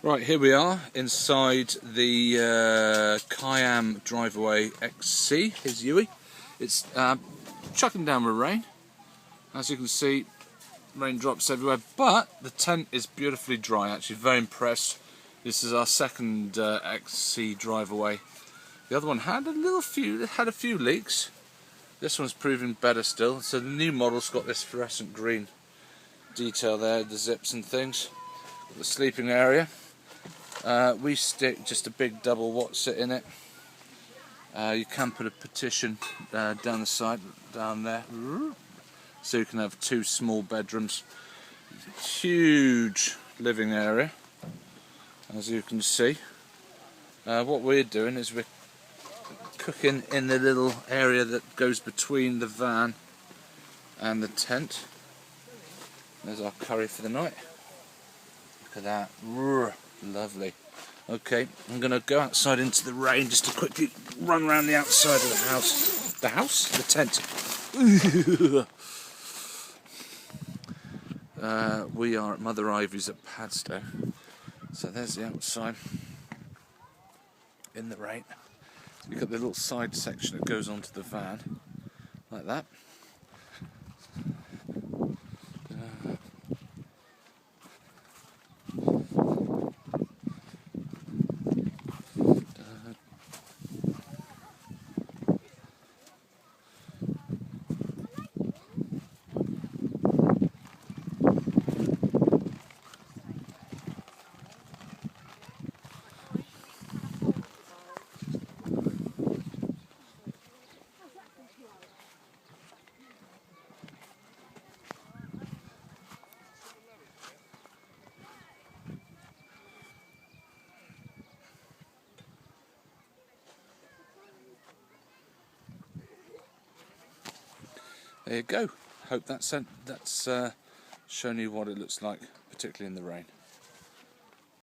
Right, here we are inside the Kyham Driveaway XC. Here's Yui. It's chucking down with rain. As you can see, raindrops everywhere, but the tent is beautifully dry. Actually, very impressed. This is our second XC Driveaway. The other one had a few leaks. This one's proving better still. So the new model's got this fluorescent green detail there, the zips and things. The sleeping area. We stick just a big double Whatsit in it. You can put a partition down the side, down there, so you can have two small bedrooms. Huge living area, as you can see. What we're doing is we're cooking in the little area that goes between the van and the tent. There's our curry for the night. Look at that. Lovely. Okay, I'm going to go outside into the rain just to quickly run around the outside of the house. The house? The tent. We are at Mother Ivy's at Padstow. So there's the outside in the rain. You've got the little side section that goes onto the van, like that. There you go. Hope that's shown you what it looks like, particularly in the rain.